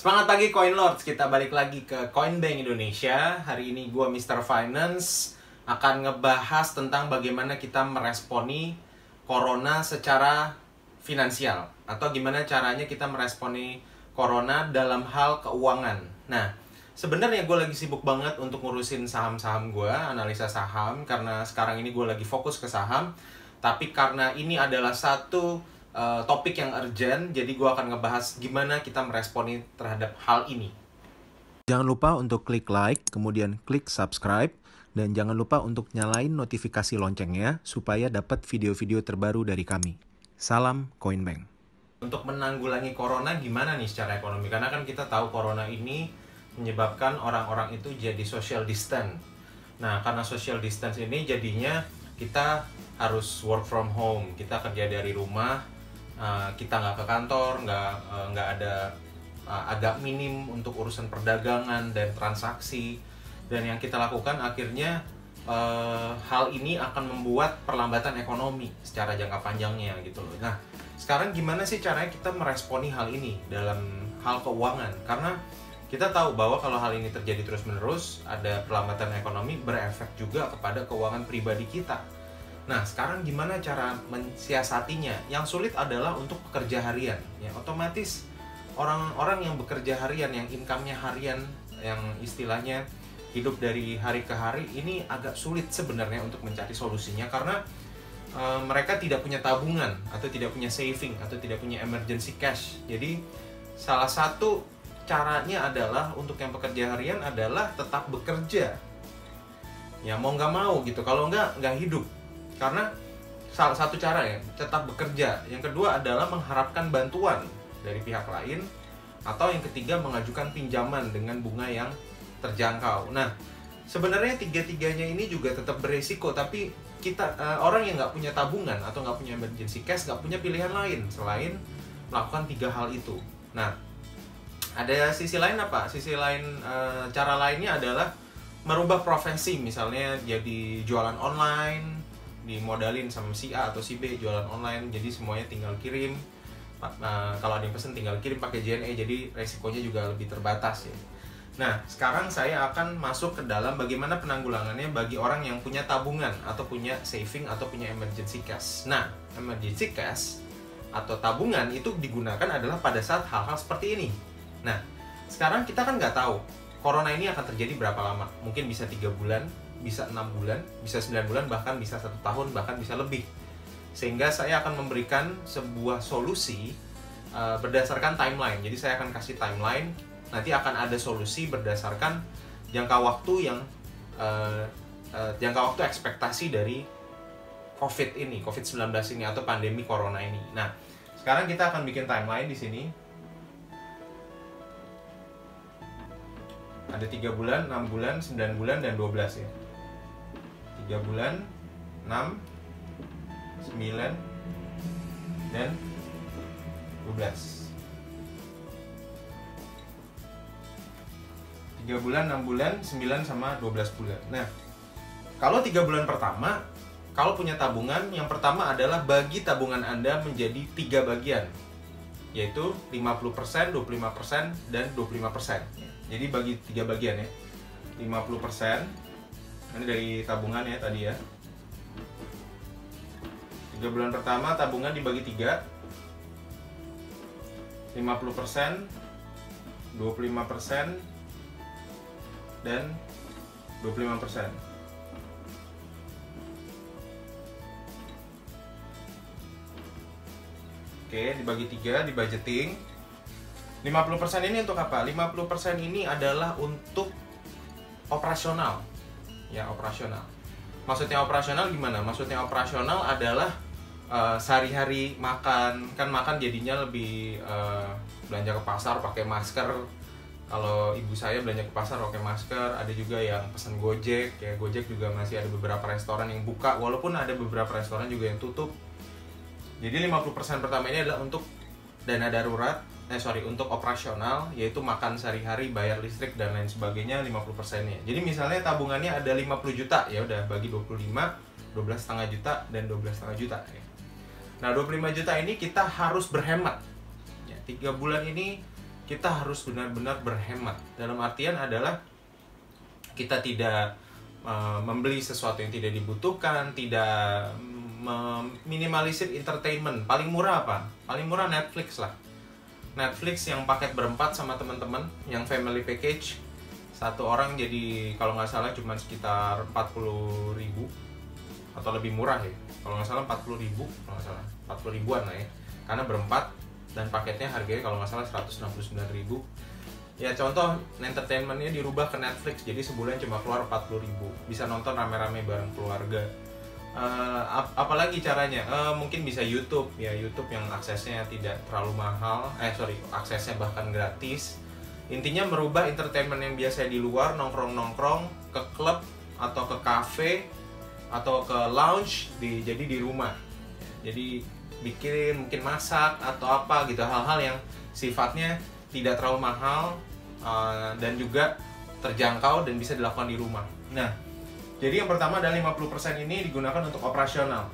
Semangat pagi Coin Lords, kita balik lagi ke Coinbank Indonesia. Hari ini gue Mr. Finance akan ngebahas tentang bagaimana kita meresponi Corona secara finansial, atau gimana caranya kita meresponi Corona dalam hal keuangan. Nah, sebenarnya gue lagi sibuk banget untuk ngurusin saham-saham gue, analisa saham, karena sekarang ini gue lagi fokus ke saham. Tapi karena ini adalah satu topik yang urgent, jadi gue akan ngebahas gimana kita meresponi terhadap hal ini. Jangan lupa untuk klik like, kemudian klik subscribe, dan jangan lupa untuk nyalain notifikasi loncengnya supaya dapat video-video terbaru dari kami. Salam Coinbank. Untuk menanggulangi Corona gimana nih secara ekonomi? Karena kan kita tahu Corona ini menyebabkan orang-orang itu jadi social distance. Nah, karena social distance ini jadinya kita harus work from home, kita kerja dari rumah, kita nggak ke kantor, nggak ada agak minim untuk urusan perdagangan dan transaksi. Dan yang kita lakukan akhirnya hal ini akan membuat perlambatan ekonomi secara jangka panjangnya gitu loh. Nah, sekarang gimana sih caranya kita meresponi hal ini dalam hal keuangan? Karena kita tahu bahwa kalau hal ini terjadi terus-menerus, ada perlambatan ekonomi berefek juga kepada keuangan pribadi kita. Nah, sekarang gimana cara mensiasatinya? Yang sulit adalah untuk pekerja harian. Ya, otomatis orang-orang yang bekerja harian, yang income-nya harian, yang istilahnya hidup dari hari ke hari, ini agak sulit sebenarnya untuk mencari solusinya karena mereka tidak punya tabungan atau tidak punya saving atau tidak punya emergency cash. Jadi salah satu caranya adalah untuk yang pekerja harian adalah tetap bekerja. Ya mau nggak mau gitu. Kalau nggak hidup. Karena salah satu cara ya tetap bekerja. Yang kedua adalah mengharapkan bantuan dari pihak lain, atau yang ketiga mengajukan pinjaman dengan bunga yang terjangkau. Nah, sebenarnya tiga-tiganya ini juga tetap beresiko, tapi kita orang yang nggak punya tabungan atau nggak punya emergency cash nggak punya pilihan lain selain melakukan tiga hal itu. Nah, ada sisi lain apa? Sisi lain, cara lainnya adalah merubah profesi, misalnya jadi jualan online, dimodalin sama si A atau si B jualan online, jadi semuanya tinggal kirim. Kalau ada yang pesen tinggal kirim pakai JNE, jadi resikonya juga lebih terbatas ya. Nah, sekarang saya akan masuk ke dalam bagaimana penanggulangannya bagi orang yang punya tabungan atau punya saving atau punya emergency cash. Nah, emergency cash atau tabungan itu digunakan adalah pada saat hal-hal seperti ini. Nah, sekarang kita kan nggak tahu Corona ini akan terjadi berapa lama. Mungkin bisa 3 bulan, bisa 6 bulan, bisa 9 bulan, bahkan bisa 1 tahun, bahkan bisa lebih. Sehingga saya akan memberikan sebuah solusi berdasarkan timeline. Jadi saya akan kasih timeline, nanti akan ada solusi berdasarkan jangka waktu yang jangka waktu ekspektasi dari COVID-19 ini atau pandemi Corona ini. Nah, sekarang kita akan bikin timeline di sini. Ada 3 bulan, 6 bulan, 9 bulan, dan 12 ya. 3 bulan, 6, 9, dan 12. 3 bulan, 6 bulan, 9 sama 12 bulan. Nah, kalau 3 bulan pertama, kalau punya tabungan, yang pertama adalah bagi tabungan Anda menjadi 3 bagian, yaitu 50%, 25%, dan 25%. Jadi bagi 3 bagian ya. 50%, ini dari tabungan ya tadi ya. 3 bulan pertama tabungan dibagi 3. 50%, 25%, dan 25%. Oke, dibagi 3, dibudgeting. 50% ini untuk apa? 50% ini adalah untuk operasional. Ya, operasional. Maksudnya operasional gimana? Maksudnya operasional adalah sehari-hari makan. Kan makan jadinya lebih belanja ke pasar pakai masker. Kalau ibu saya belanja ke pasar pakai masker. Ada juga yang pesan Gojek. Ya, Gojek juga masih ada beberapa restoran yang buka, walaupun ada beberapa restoran juga yang tutup. Jadi 50% pertama ini adalah untuk dana darurat, untuk operasional, yaitu makan sehari-hari, bayar listrik dan lain sebagainya, 50%-nya. Jadi misalnya tabungannya ada 50 juta, ya udah bagi 25, 12,5 juta dan 12,5 juta ya. Nah, 25 juta ini kita harus berhemat. Ya, 3 bulan ini kita harus benar-benar berhemat. Dalam artian adalah kita tidak membeli sesuatu yang tidak dibutuhkan, tidak meminimalisir entertainment. Paling murah apa? Paling murah Netflix lah. Netflix yang paket berempat sama teman-teman, yang family package, satu orang jadi kalau nggak salah cuma sekitar 40.000 atau lebih murah ya. Kalau nggak salah 40.000, kalau nggak salah 40 ribuan lah ya. Karena berempat dan paketnya harganya kalau nggak salah 169.000. Ya contoh entertainmentnya dirubah ke Netflix, jadi sebulan cuma keluar 40.000, bisa nonton rame-rame bareng keluarga. Apalagi caranya? Mungkin bisa YouTube ya, YouTube yang aksesnya tidak terlalu mahal, aksesnya bahkan gratis. Intinya merubah entertainment yang biasa di luar, nongkrong-nongkrong ke klub atau ke cafe atau ke lounge jadi di rumah. Jadi bikin mungkin masak atau apa gitu, hal-hal yang sifatnya tidak terlalu mahal dan juga terjangkau dan bisa dilakukan di rumah. Nah, jadi yang pertama adalah 50% ini digunakan untuk operasional.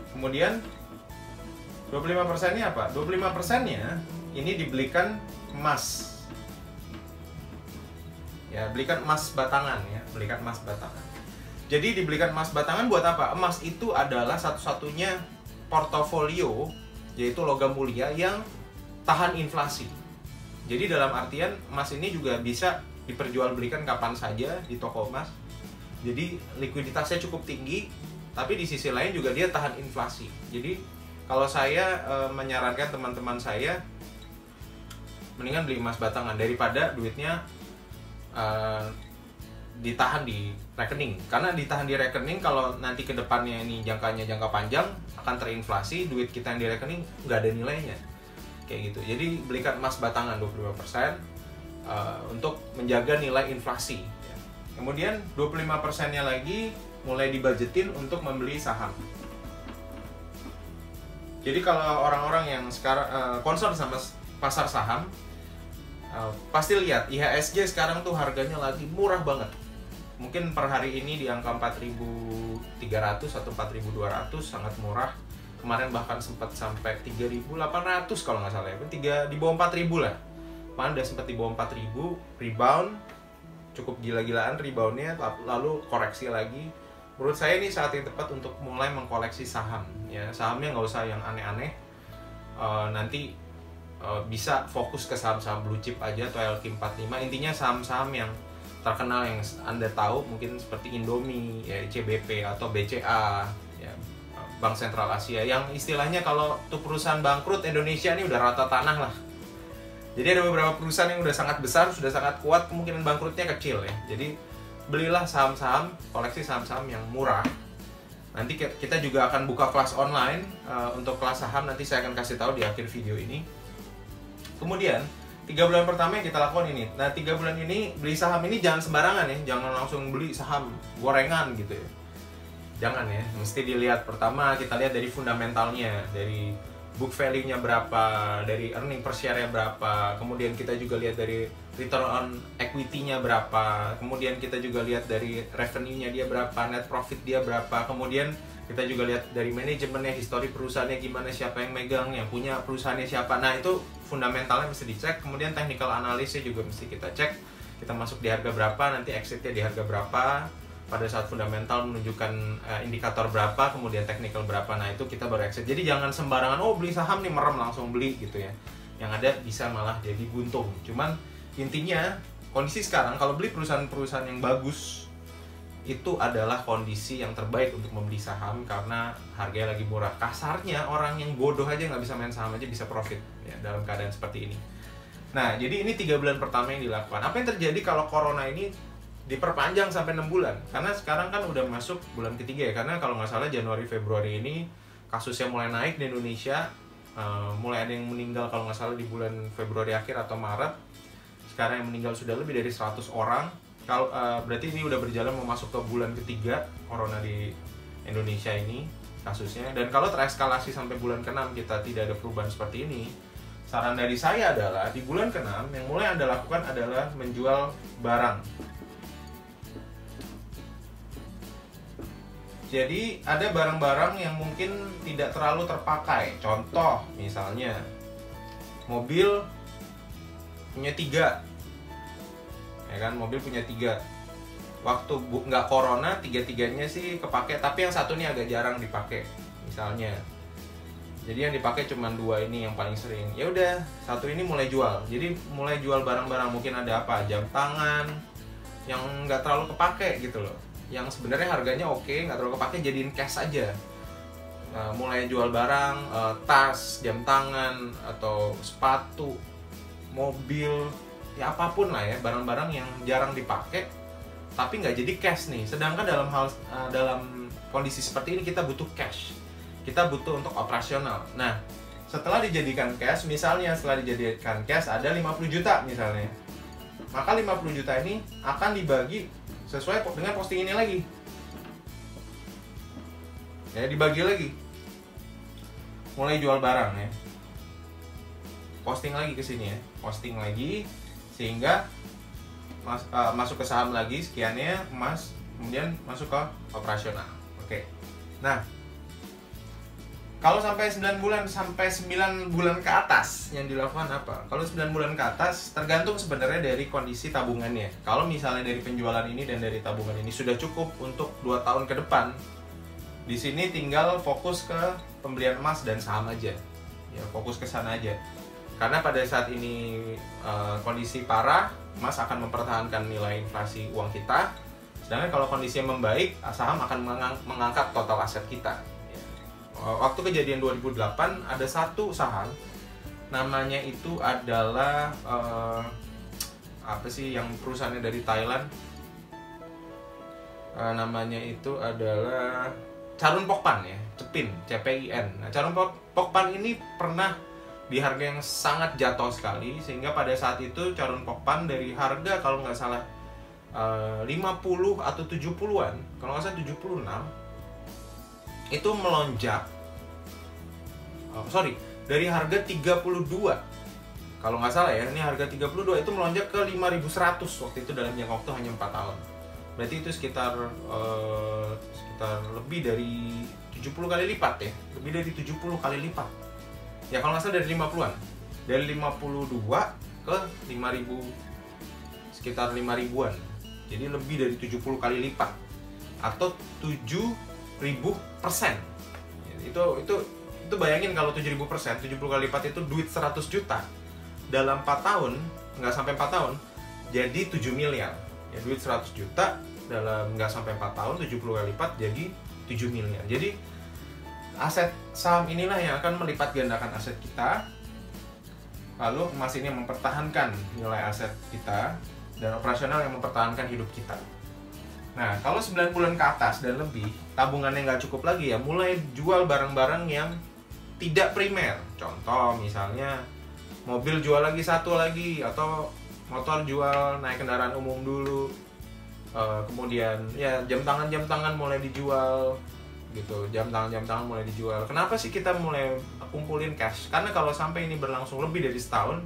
Kemudian 25%-nya apa? 25%-nya ini dibelikan emas. Ya, belikan emas batangan ya, belikan emas batangan. Jadi dibelikan emas batangan buat apa? Emas itu adalah satu-satunya portofolio, yaitu logam mulia yang tahan inflasi. Jadi dalam artian emas ini juga bisa diperjualbelikan kapan saja di toko emas. Jadi likuiditasnya cukup tinggi, tapi di sisi lain juga dia tahan inflasi. Jadi kalau saya menyarankan teman-teman saya, mendingan beli emas batangan daripada duitnya ditahan di rekening. Karena ditahan di rekening, kalau nanti ke depannya ini jangka panjang akan terinflasi, duit kita yang di rekening nggak ada nilainya. Kayak gitu. Jadi belikan emas batangan 25% untuk menjaga nilai inflasi. Kemudian 25%-nya lagi mulai dibudgetin untuk membeli saham. Jadi kalau orang-orang yang sekarang concern sama pasar saham, pasti lihat IHSG sekarang tuh harganya lagi murah banget. Mungkin per hari ini di angka 4.300 atau 4.200, sangat murah. Kemarin bahkan sempat sampai 3.800 kalau nggak salah ya, di bawah 4.000 lah. Kemarin udah sempat di bawah 4.000, rebound, cukup gila-gilaan reboundnya, lalu koreksi lagi. Menurut saya ini saat yang tepat untuk mulai mengkoleksi saham. Ya, sahamnya nggak usah yang aneh-aneh. Nanti bisa fokus ke saham-saham blue chip aja atau LQ45. Intinya saham-saham yang terkenal yang Anda tahu, mungkin seperti Indomie, ya, CBP atau BCA, ya, Bank Sentral Asia, yang istilahnya kalau tuh perusahaan bangkrut, Indonesia ini udah rata tanah lah. Jadi ada beberapa perusahaan yang udah sangat besar, sudah sangat kuat, kemungkinan bangkrutnya kecil ya. Jadi belilah saham-saham, koleksi saham-saham yang murah. Nanti kita juga akan buka kelas online untuk kelas saham, nanti saya akan kasih tahu di akhir video ini. Kemudian 3 bulan pertama yang kita lakukan ini. Nah, 3 bulan ini beli saham ini jangan sembarangan ya, jangan langsung beli saham gorengan gitu ya. Jangan ya, mesti dilihat. Pertama kita lihat dari fundamentalnya, dari book value-nya berapa, dari earning per share-nya berapa, kemudian kita juga lihat dari return on equity-nya berapa, kemudian kita juga lihat dari revenue-nya dia berapa, net profit dia berapa, kemudian kita juga lihat dari manajemennya, histori perusahaannya gimana, siapa yang megang, yang punya perusahaannya siapa. Nah, itu fundamentalnya mesti dicek. Kemudian technical analysis juga mesti kita cek, kita masuk di harga berapa, nanti exitnya di harga berapa, pada saat fundamental menunjukkan indikator berapa, kemudian technical berapa. Nah, itu kita baru exit. Jadi jangan sembarangan, oh beli saham nih merem langsung beli gitu ya, yang ada bisa malah jadi buntung. Cuman intinya kondisi sekarang kalau beli perusahaan-perusahaan yang bagus itu adalah kondisi yang terbaik untuk membeli saham, karena harganya lagi murah. Kasarnya orang yang bodoh aja nggak bisa main saham aja bisa profit ya dalam keadaan seperti ini. Nah, jadi ini 3 bulan pertama yang dilakukan. Apa yang terjadi kalau corona ini diperpanjang sampai 6 bulan? Karena sekarang kan udah masuk bulan ketiga ya, karena kalau nggak salah Januari Februari ini kasusnya mulai naik di Indonesia, mulai ada yang meninggal kalau nggak salah di bulan Februari akhir atau Maret. Sekarang yang meninggal sudah lebih dari 100 orang. Kalau berarti ini udah berjalan mau masuk ke bulan ketiga corona di Indonesia ini kasusnya. Dan kalau tereskalasi sampai bulan ke-6 kita tidak ada perubahan seperti ini, saran dari saya adalah di bulan ke-6 yang mulai Anda lakukan adalah menjual barang. Jadi ada barang-barang yang mungkin tidak terlalu terpakai. Contoh misalnya mobil punya 3, ya kan, mobil punya 3. Waktu nggak corona 3-3-nya sih kepake, tapi yang satu nih agak jarang dipakai misalnya. Jadi yang dipakai cuma 2 ini yang paling sering. Ya udah, satu ini mulai jual. Jadi mulai jual barang-barang, mungkin ada apa? Jam tangan yang nggak terlalu kepake gitu loh. Yang sebenarnya harganya oke, nggak terlalu kepake, jadiin cash aja. Mulai jual barang, tas, jam tangan, atau sepatu, mobil, ya apapun lah ya, barang-barang yang jarang dipakai tapi nggak jadi cash nih. Sedangkan dalam kondisi seperti ini kita butuh cash, kita butuh untuk operasional. Nah, setelah dijadikan cash, misalnya setelah dijadikan cash ada 50 juta misalnya, maka 50 juta ini akan dibagi sesuai dengan posting ini lagi, ya, dibagi lagi, mulai jual barang ya, posting lagi ke sini ya, posting lagi, sehingga masuk ke saham lagi sekiannya emas, kemudian masuk ke operasional. Oke. Nah, kalau sampai 9 bulan ke atas yang dilakukan apa? Kalau 9 bulan ke atas tergantung sebenarnya dari kondisi tabungannya. Kalau misalnya dari penjualan ini dan dari tabungan ini sudah cukup untuk 2 tahun ke depan, di sini tinggal fokus ke pembelian emas dan saham aja. Ya, fokus ke sana aja. Karena pada saat ini kondisi parah, emas akan mempertahankan nilai inflasi uang kita. Sedangkan kalau kondisinya membaik, saham akan mengangkat total aset kita. Waktu kejadian 2008 ada satu saham, namanya itu adalah apa sih yang perusahaannya dari Thailand, namanya itu adalah Charun Pokpan ya, Cepin, CPIN. Nah, Charun Pokpan ini pernah di harga yang sangat jatuh sekali, sehingga pada saat itu Charun Pokpan dari harga kalau nggak salah 50 atau 70-an, kalau nggak salah 76, itu melonjak. Dari harga 32, kalau nggak salah ya, ini harga 32 itu melonjak ke 5.100 waktu itu dalam jangka waktu hanya 4 tahun. Berarti itu sekitar lebih dari 70 kali lipat ya, lebih dari 70 kali lipat. Ya kalau nggak salah dari 50-an, dari 52 ke 5.000, sekitar 5.000-an. Jadi lebih dari 70 kali lipat atau 7.000%. Itu bayangin kalau 7.000%, 70 kali lipat itu duit 100 juta dalam 4 tahun, nggak sampai 4 tahun, jadi 7 miliar. Ya, duit 100 juta dalam nggak sampai 4 tahun, 70 kali lipat jadi 7 miliar. Jadi aset saham inilah yang akan melipat gandakan aset kita. Lalu emas ini yang mempertahankan nilai aset kita, dan operasional yang mempertahankan hidup kita. Nah, kalau 9 bulan ke atas dan lebih, tabungannya nggak cukup lagi ya, mulai jual barang-barang yang tidak primer. Contoh misalnya mobil jual lagi satu lagi, atau motor jual, naik kendaraan umum dulu. Kemudian ya jam tangan mulai dijual gitu, jam tangan mulai dijual. Kenapa sih kita mulai kumpulin cash? Karena kalau sampai ini berlangsung lebih dari setahun,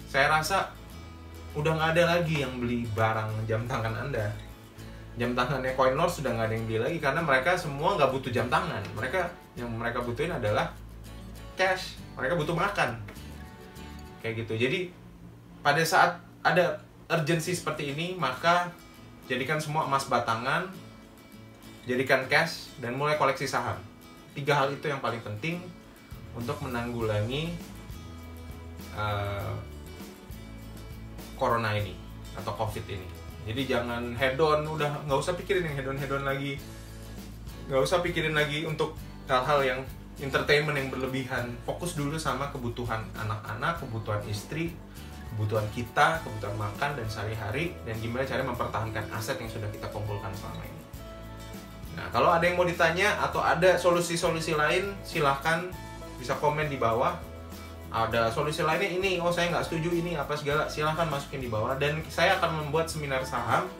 saya rasa udah nggak ada lagi yang beli barang jam tangan Anda. Jam tangannya Coinlord sudah nggak ada yang beli lagi, karena mereka semua nggak butuh jam tangan. Yang mereka butuhin adalah cash. Mereka butuh makan, kayak gitu. Jadi pada saat ada urgensi seperti ini, maka jadikan semua emas batangan, jadikan cash, dan mulai koleksi saham. 3 hal itu yang paling penting untuk menanggulangi corona ini atau covid ini. Jadi jangan hedon, udah nggak usah pikirin yang hedon lagi, nggak usah pikirin lagi untuk hal-hal yang entertainment yang berlebihan. Fokus dulu sama kebutuhan anak-anak, kebutuhan istri, kebutuhan kita, kebutuhan makan dan sehari-hari, dan gimana cara mempertahankan aset yang sudah kita kumpulkan selama ini. Nah, kalau ada yang mau ditanya atau ada solusi-solusi lain, silahkan bisa komen di bawah. Ada solusi lainnya ini, oh saya nggak setuju ini apa segala, silahkan masukin di bawah. Dan saya akan membuat seminar saham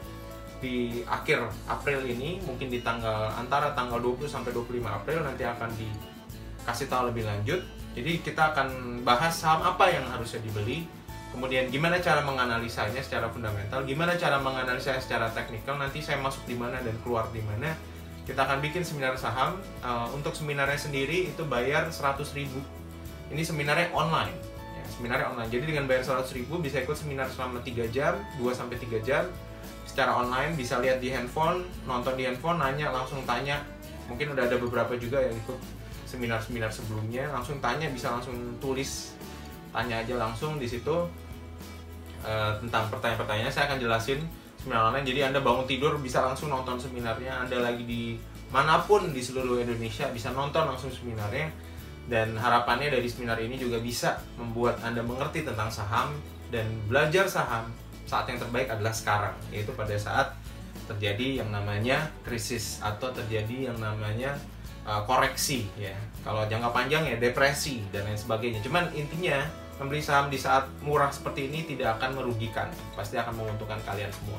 di akhir April ini, mungkin di antara tanggal 20 sampai 25 April nanti akan dikasih tahu lebih lanjut. Jadi kita akan bahas saham apa yang harusnya dibeli, kemudian gimana cara menganalisanya secara fundamental, gimana cara menganalisanya secara teknikal, nanti saya masuk di mana dan keluar di mana. Kita akan bikin seminar saham. Untuk seminarnya sendiri itu bayar 100.000. Ini seminarnya online ya. seminarnya online. Jadi dengan bayar 100.000 bisa ikut seminar selama 3 jam, 2-3 jam secara online, bisa lihat di handphone, nonton di handphone, nanya, langsung tanya. Mungkin udah ada beberapa juga yang ikut seminar-seminar sebelumnya, langsung tanya, bisa langsung tulis, tanya aja langsung di situ tentang pertanyaan-pertanyaannya. Saya akan jelasin seminar online, jadi Anda bangun tidur bisa langsung nonton seminarnya, Anda lagi di manapun di seluruh Indonesia bisa nonton langsung seminarnya. Dan harapannya dari seminar ini juga bisa membuat Anda mengerti tentang saham dan belajar saham saat yang terbaik adalah sekarang, yaitu pada saat terjadi yang namanya krisis atau terjadi yang namanya koreksi ya. Kalau jangka panjang ya depresi dan lain sebagainya. Cuman intinya membeli saham di saat murah seperti ini tidak akan merugikan, pasti akan menguntungkan kalian semua.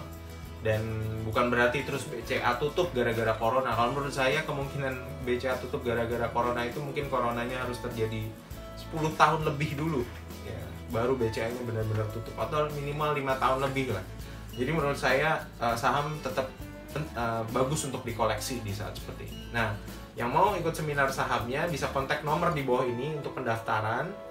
Dan bukan berarti terus BCA tutup gara-gara corona. Kalau menurut saya kemungkinan BCA tutup gara-gara corona itu mungkin coronanya harus terjadi 10 tahun lebih dulu ya, baru BCA-nya benar-benar tutup, atau minimal 5 tahun lebih lah. Jadi menurut saya saham tetap bagus untuk dikoleksi di saat seperti ini. Nah, yang mau ikut seminar sahamnya bisa kontak nomor di bawah ini untuk pendaftaran,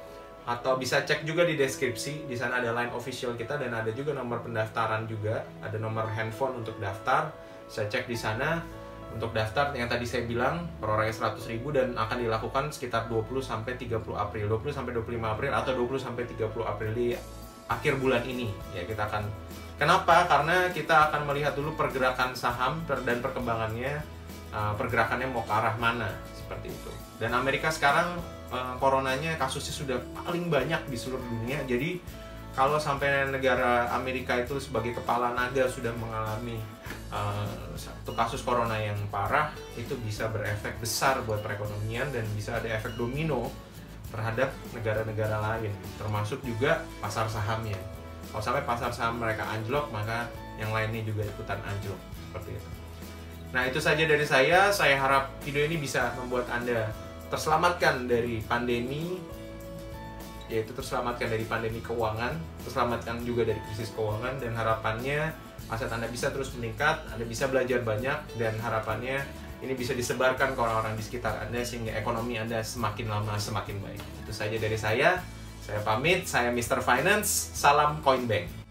atau bisa cek juga di deskripsi. Di sana ada line official kita dan ada juga nomor pendaftaran juga, ada nomor handphone untuk daftar. Saya cek di sana untuk daftar yang tadi saya bilang per orangnya 100.000 dan akan dilakukan sekitar 20-30 April, 20-25 April atau 20-30 April di akhir bulan ini ya. Kita akan, kenapa? Karena kita akan melihat dulu pergerakan saham dan perkembangannya, pergerakannya mau ke arah mana seperti itu. Dan Amerika sekarang coronanya kasusnya sudah paling banyak di seluruh dunia. Jadi kalau sampai negara Amerika itu sebagai kepala naga sudah mengalami satu kasus corona yang parah, itu bisa berefek besar buat perekonomian dan bisa ada efek domino terhadap negara-negara lain, termasuk juga pasar sahamnya. Kalau sampai pasar saham mereka anjlok, maka yang lainnya juga ikutan anjlok seperti itu. Nah, itu saja dari saya. Saya harap video ini bisa membuat Anda terselamatkan dari pandemi, yaitu terselamatkan dari pandemi keuangan, terselamatkan juga dari krisis keuangan, dan harapannya aset Anda bisa terus meningkat, Anda bisa belajar banyak, dan harapannya ini bisa disebarkan ke orang-orang di sekitar Anda sehingga ekonomi Anda semakin lama semakin baik. Itu saja dari saya pamit, saya Mr. Finance, salam Coinbank.